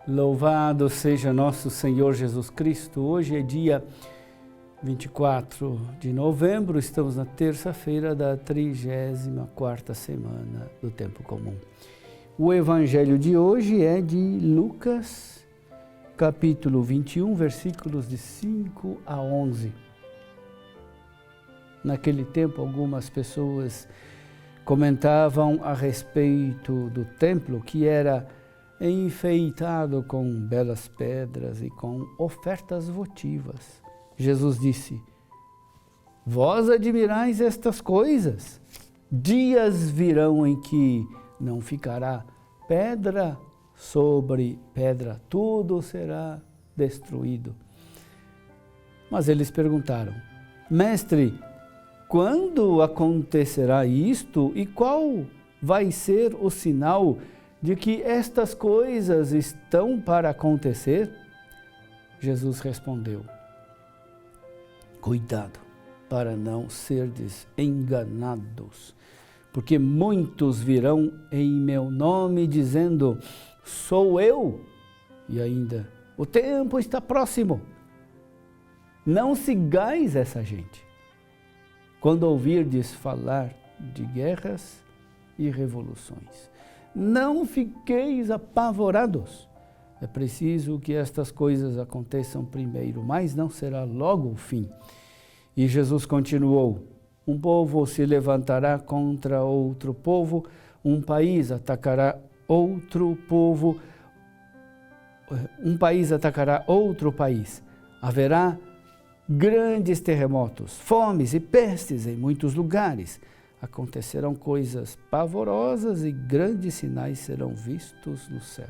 Louvado seja nosso Senhor Jesus Cristo. Hoje é dia 24 de novembro, estamos na terça-feira da 34ª semana do Tempo Comum. O evangelho de hoje é de Lucas, capítulo 21, versículos de 5 a 11. Naquele tempo, algumas pessoas comentavam a respeito do templo, que era enfeitado com belas pedras e com ofertas votivas. Jesus disse: vós admirais estas coisas, dias virão em que não ficará pedra sobre pedra, tudo será destruído. Mas eles perguntaram: mestre, quando acontecerá isto e qual vai ser o sinal de que estas coisas estão para acontecer? Jesus respondeu: cuidado para não serdes enganados, porque muitos virão em meu nome dizendo: sou eu, e ainda: o tempo está próximo. Não sigais essa gente. Quando ouvirdes falar de guerras e revoluções, não fiqueis apavorados. É preciso que estas coisas aconteçam primeiro, mas não será logo o fim. E Jesus continuou: um povo se levantará contra outro povo, um país atacará outro povo, um país atacará outro país. Haverá grandes terremotos, fomes e pestes em muitos lugares. Acontecerão coisas pavorosas e grandes sinais serão vistos no céu.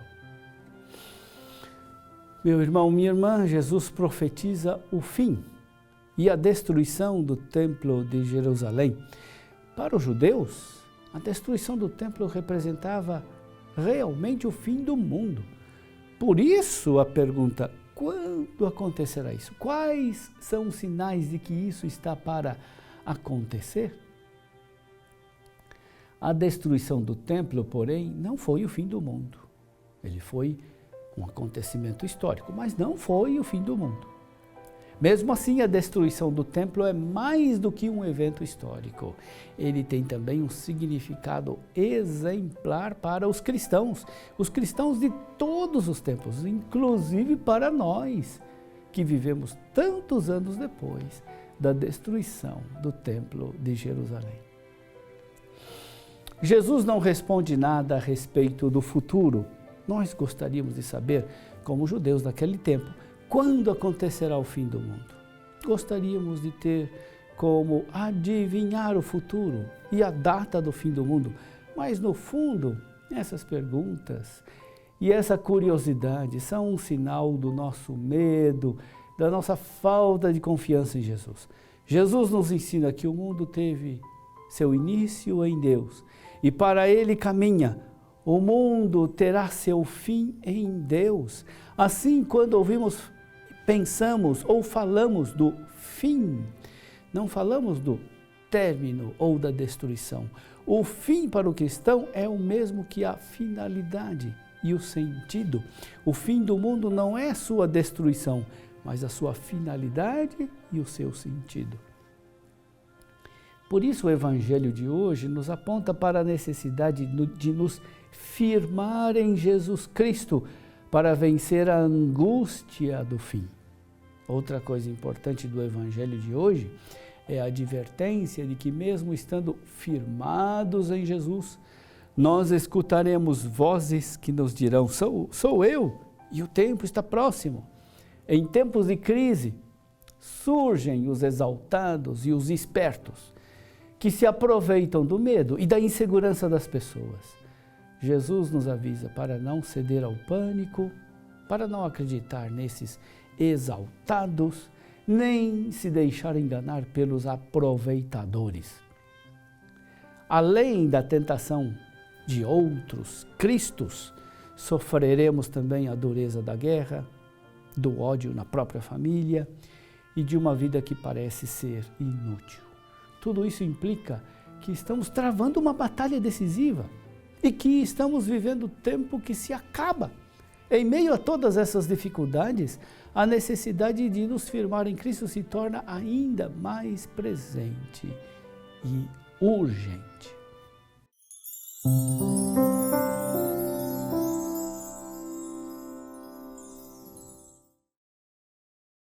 Meu irmão, minha irmã, Jesus profetiza o fim e a destruição do templo de Jerusalém. Para os judeus, a destruição do templo representava realmente o fim do mundo. Por isso a pergunta: quando acontecerá isso? Quais são os sinais de que isso está para acontecer? A destruição do templo, porém, não foi o fim do mundo. Ele foi um acontecimento histórico, mas não foi o fim do mundo. Mesmo assim, a destruição do templo é mais do que um evento histórico. Ele tem também um significado exemplar para os cristãos de todos os tempos, inclusive para nós, que vivemos tantos anos depois da destruição do templo de Jerusalém. Jesus não responde nada a respeito do futuro. Nós gostaríamos de saber, como judeus daquele tempo, quando acontecerá o fim do mundo. Gostaríamos de ter como adivinhar o futuro e a data do fim do mundo, mas no fundo, essas perguntas e essa curiosidade são um sinal do nosso medo, da nossa falta de confiança em Jesus. Jesus nos ensina que o mundo teve seu início em Deus e para Ele caminha. O mundo terá seu fim em Deus. Assim, quando ouvimos, pensamos ou falamos do fim, não falamos do término ou da destruição. O fim para o cristão é o mesmo que a finalidade e o sentido. O fim do mundo não é sua destruição, mas a sua finalidade e o seu sentido. Por isso o evangelho de hoje nos aponta para a necessidade de nos firmar em Jesus Cristo para vencer a angústia do fim. Outra coisa importante do evangelho de hoje é a advertência de que mesmo estando firmados em Jesus, nós escutaremos vozes que nos dirão: sou eu, e o tempo está próximo. Em tempos de crise, surgem os exaltados e os espertos, que se aproveitam do medo e da insegurança das pessoas. Jesus nos avisa para não ceder ao pânico, para não acreditar nesses exaltados, nem se deixar enganar pelos aproveitadores. Além da tentação de outros cristos, sofreremos também a dureza da guerra, do ódio na própria família e de uma vida que parece ser inútil. Tudo isso implica que estamos travando uma batalha decisiva e que estamos vivendo tempo que se acaba. Em meio a todas essas dificuldades, a necessidade de nos firmar em Cristo se torna ainda mais presente e urgente.